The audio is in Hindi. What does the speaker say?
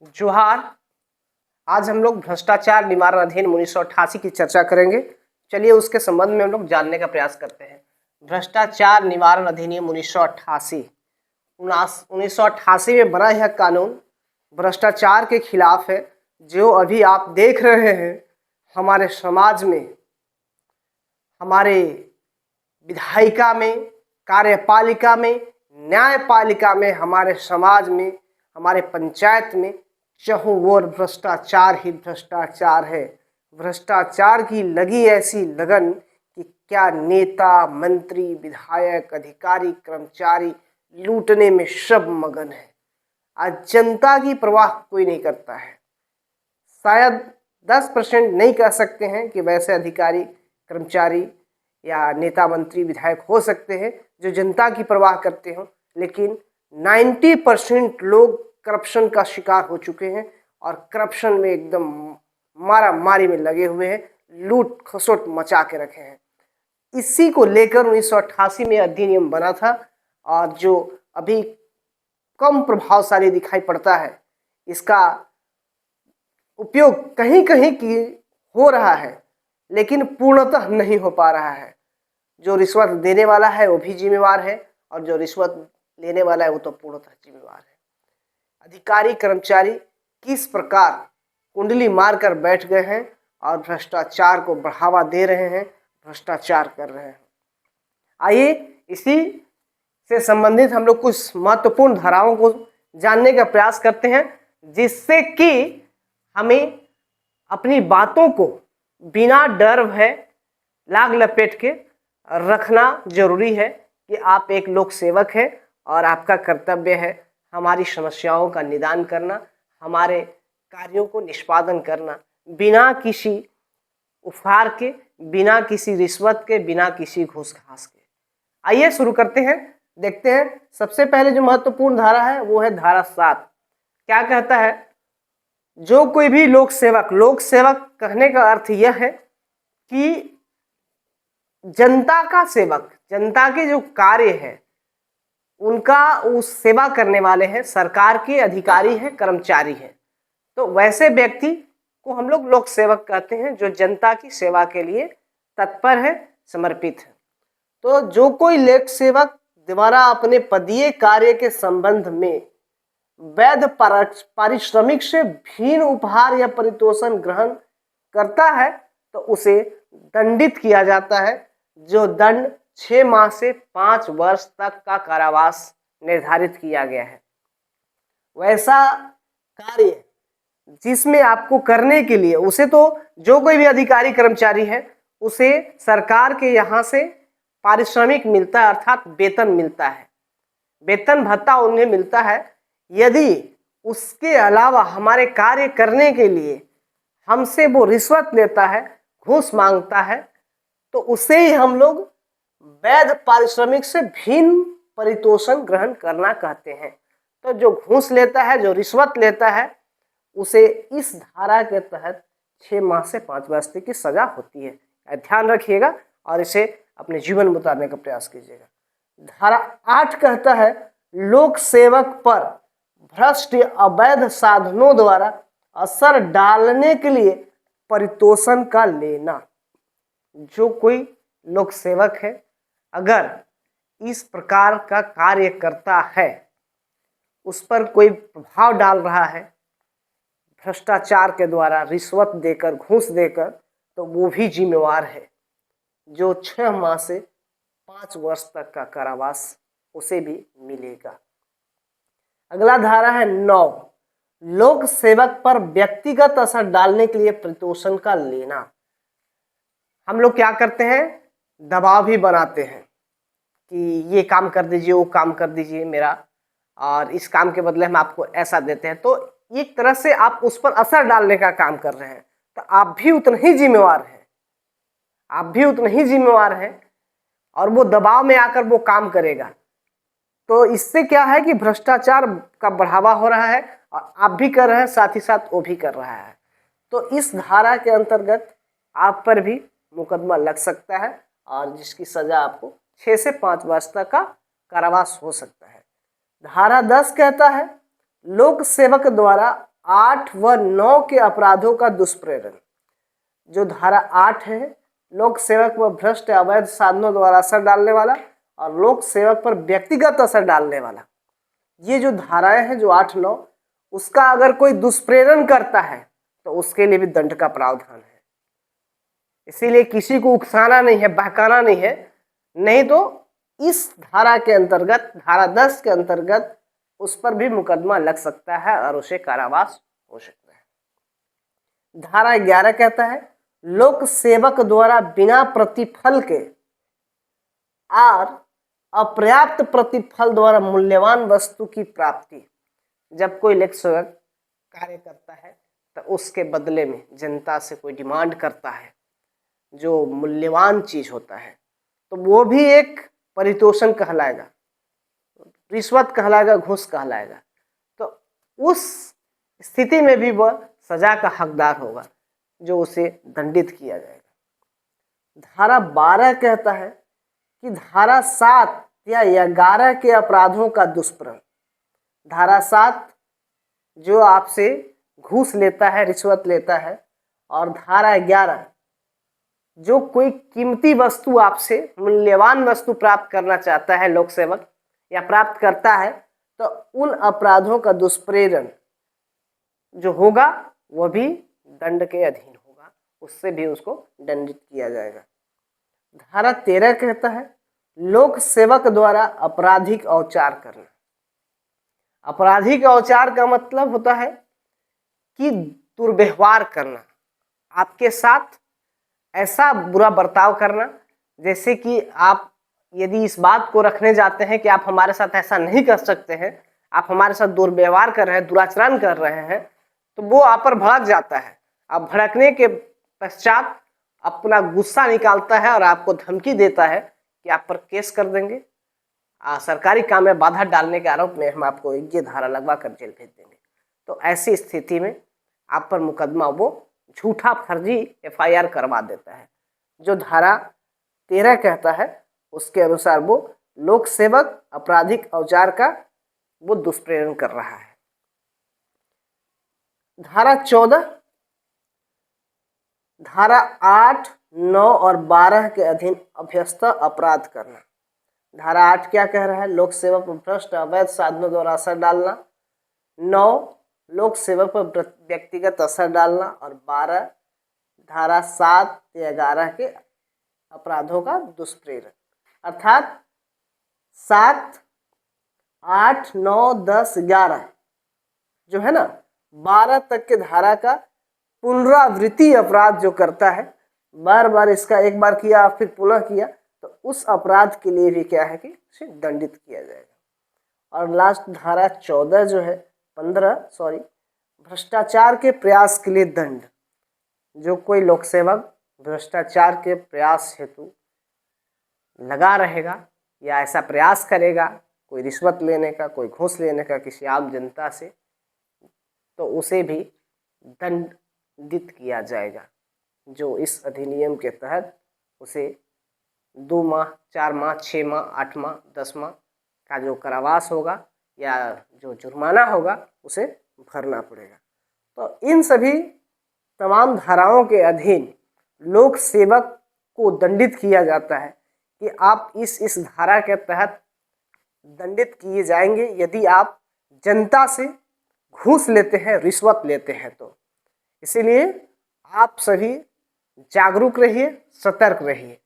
जोहार। आज हम लोग भ्रष्टाचार निवारण अधिनियम 1988 की चर्चा करेंगे। चलिए उसके संबंध में हम लोग जानने का प्रयास करते हैं। भ्रष्टाचार निवारण अधिनियम 1988 1988 में बना यह कानून भ्रष्टाचार के खिलाफ है, जो अभी आप देख रहे हैं हमारे समाज में, हमारे विधायिका में, कार्यपालिका में, न्यायपालिका में, हमारे समाज में, हमारे पंचायत में चहुं ओर भ्रष्टाचार ही भ्रष्टाचार है। भ्रष्टाचार की लगी ऐसी लगन कि क्या नेता, मंत्री, विधायक, अधिकारी, कर्मचारी लूटने में सब मगन है। आज जनता की परवाह कोई नहीं करता है। शायद 10% नहीं कह सकते हैं कि वैसे अधिकारी, कर्मचारी या नेता, मंत्री, विधायक हो सकते हैं जो जनता की परवाह करते हो, लेकिन 90% लोग करप्शन का शिकार हो चुके हैं और करप्शन में एकदम मारा मारी में लगे हुए हैं, लूट खसोट मचा के रखे हैं। इसी को लेकर 1988 में अधिनियम बना था और जो अभी कम प्रभावशाली दिखाई पड़ता है, इसका उपयोग कहीं कहीं की हो रहा है लेकिन पूर्णतः नहीं हो पा रहा है। जो रिश्वत देने वाला है वो भी जिम्मेवार है और जो रिश्वत लेने वाला है वो तो पूर्णतः जिम्मेवार है। अधिकारी, कर्मचारी किस प्रकार कुंडली मारकर बैठ गए हैं और भ्रष्टाचार को बढ़ावा दे रहे हैं, भ्रष्टाचार कर रहे हैं। आइए इसी से संबंधित हम लोग कुछ महत्वपूर्ण धाराओं को जानने का प्रयास करते हैं, जिससे कि हमें अपनी बातों को बिना डर भय लाग लपेट के रखना जरूरी है कि आप एक लोक सेवक हैं और आपका कर्तव्य है हमारी समस्याओं का निदान करना, हमारे कार्यों को निष्पादन करना, बिना किसी उपहार के, बिना किसी रिश्वत के, बिना किसी घूस घास के। आइए शुरू करते हैं, देखते हैं। सबसे पहले जो महत्वपूर्ण धारा है वो है धारा 7। क्या कहता है? जो कोई भी लोक सेवक कहने का अर्थ यह है कि जनता का सेवक, जनता के जो कार्य है उनका उस सेवा करने वाले हैं, सरकार के अधिकारी हैं, कर्मचारी हैं। तो वैसे व्यक्ति को हम लोग लोक सेवक कहते हैं जो जनता की सेवा के लिए तत्पर है, समर्पित है। तो जो कोई लोक सेवक द्वारा अपने पदीय कार्य के संबंध में वैध पारिश्रमिक से भिन्न उपहार या परितोषण ग्रहण करता है तो उसे दंडित किया जाता है, जो दंड 6 माह से 5 वर्ष तक का कारावास निर्धारित किया गया है। वैसा कार्य जिसमें आपको करने के लिए उसे, तो जो कोई भी अधिकारी कर्मचारी है उसे सरकार के यहाँ से पारिश्रमिक मिलता है, अर्थात वेतन मिलता है, वेतन भत्ता उन्हें मिलता है। यदि उसके अलावा हमारे कार्य करने के लिए हमसे वो रिश्वत लेता है, घूस मांगता है, तो उसे ही हम लोग वैध पारिश्रमिक से भिन्न परितोषण ग्रहण करना कहते हैं। तो जो घूस लेता है, जो रिश्वत लेता है, उसे इस धारा के तहत 6 माह से 5 वर्ष तक की सजा होती है। ध्यान रखिएगा और इसे अपने जीवन में उतारने का प्रयास कीजिएगा। धारा 8 कहता है लोक सेवक पर भ्रष्ट अवैध साधनों द्वारा असर डालने के लिए परितोषण का लेना। जो कोई लोक सेवक है अगर इस प्रकार का कार्य करता है, उस पर कोई प्रभाव डाल रहा है भ्रष्टाचार के द्वारा, रिश्वत देकर, घूस देकर, तो वो भी जिम्मेवार है, जो 6 माह से 5 वर्ष तक का कारावास उसे भी मिलेगा। अगला धारा है 9, लोक सेवक पर व्यक्तिगत असर डालने के लिए परितोषण का लेना। हम लोग क्या करते हैं? दबाव भी बनाते हैं कि ये काम कर दीजिए, वो काम कर दीजिए मेरा, और इस काम के बदले हम आपको ऐसा देते हैं। तो एक तरह से आप उस पर असर डालने का काम कर रहे हैं, तो आप भी उतना ही जिम्मेवार हैं, आप भी उतना ही जिम्मेवार हैं और वो दबाव में आकर वो काम करेगा। तो इससे क्या है कि भ्रष्टाचार का बढ़ावा हो रहा है और आप भी कर रहे हैं, साथ ही साथ वो भी कर रहा है। तो इस धारा के अंतर्गत आप पर भी मुकदमा लग सकता है और जिसकी सजा आपको 6 से 5 वर्ष तक का कारावास हो सकता है। धारा 10 कहता है लोक सेवक द्वारा 8 व 9 के अपराधों का दुष्प्रेरण। जो धारा 8 है, लोक सेवक व भ्रष्ट अवैध साधनों द्वारा असर डालने वाला और लोक सेवक पर व्यक्तिगत असर डालने वाला, ये जो धाराएं हैं जो 8, 9, उसका अगर कोई दुष्प्रेरण करता है तो उसके लिए भी दंड का प्रावधान है। इसीलिए किसी को उकसाना नहीं है, बहकाना नहीं है, नहीं तो इस धारा के अंतर्गत, धारा 10 के अंतर्गत उस पर भी मुकदमा लग सकता है और उसे कारावास हो सकता है। धारा 11 कहता है लोक सेवक द्वारा बिना प्रतिफल के और अपर्याप्त प्रतिफल द्वारा मूल्यवान वस्तु की प्राप्ति। जब कोई लोक सेवक कार्य करता है तो उसके बदले में जनता से कोई डिमांड करता है जो मूल्यवान चीज होता है, तो वो भी एक परितोषण कहलाएगा, रिश्वत कहलाएगा, घूस कहलाएगा। तो उस स्थिति में भी वह सजा का हकदार होगा, जो उसे दंडित किया जाएगा। धारा 12 कहता है कि धारा 7 या 11 के अपराधों का दुष्प्रेरण। धारा 7 जो आपसे घूस लेता है, रिश्वत लेता है, और धारा 11 जो कोई कीमती वस्तु आपसे, मूल्यवान वस्तु प्राप्त करना चाहता है लोक सेवक या प्राप्त करता है, तो उन अपराधों का दुष्प्रेरण जो होगा वह भी दंड के अधीन होगा, उससे भी उसको दंडित किया जाएगा। धारा 13 कहता है लोक सेवक द्वारा आपराधिक औचार करना। आपराधिक औचार का मतलब होता है कि दुर्व्यवहार करना, आपके साथ ऐसा बुरा बर्ताव करना, जैसे कि आप यदि इस बात को रखने जाते हैं कि आप हमारे साथ ऐसा नहीं कर सकते हैं, आप हमारे साथ दुर्व्यवहार कर रहे हैं, दुराचरण कर रहे हैं, तो वो आप पर भड़क जाता है। अब भड़कने के पश्चात अपना गुस्सा निकालता है और आपको धमकी देता है कि आप पर केस कर देंगे, सरकारी काम में बाधा डालने के आरोप में हम आपको ये धारा लगवा कर जेल भेज देंगे। तो ऐसी स्थिति में आप पर मुकदमा वो झूठा फर्जी FIR करवा देता है। जो धारा 13 कहता है उसके अनुसार वो लोक सेवक आपराधिक औचार का वो दुष्प्रेरण कर रहा है। धारा 14, धारा 8, 9 और 12 के अधीन अभ्यस्त अपराध करना। धारा 8 क्या कह रहा है? लोक सेवक पर भ्रष्ट अवैध साधनों द्वारा असर डालना। 9 लोक सेवक पर व्यक्तिगत असर डालना। और 12 धारा 7 या 11 के अपराधों का दुष्प्रेरण। अर्थात 7, 8, 9, 10, 11 जो है ना, 12 तक के धारा का पुनरावृत्ति अपराध जो करता है, बार बार इसका एक बार किया फिर पुनः किया, तो उस अपराध के लिए भी क्या है कि उसे दंडित किया जाएगा। और लास्ट धारा 14 जो है 15 भ्रष्टाचार के प्रयास के लिए दंड। जो कोई लोक सेवक भ्रष्टाचार के प्रयास हेतु लगा रहेगा या ऐसा प्रयास करेगा, कोई रिश्वत लेने का, कोई घूस लेने का किसी आम जनता से, तो उसे भी दंडित किया जाएगा, जो इस अधिनियम के तहत उसे 2 माह, 4 माह, 6 माह, 8 माह, 10 माह का जो कारावास होगा या जो जुर्माना होगा उसे भरना पड़ेगा। तो इन सभी तमाम धाराओं के अधीन लोक सेवक को दंडित किया जाता है कि आप इस धारा के तहत दंडित किए जाएंगे यदि आप जनता से घूस लेते हैं, रिश्वत लेते हैं। तो इसीलिए आप सभी जागरूक रहिए, सतर्क रहिए।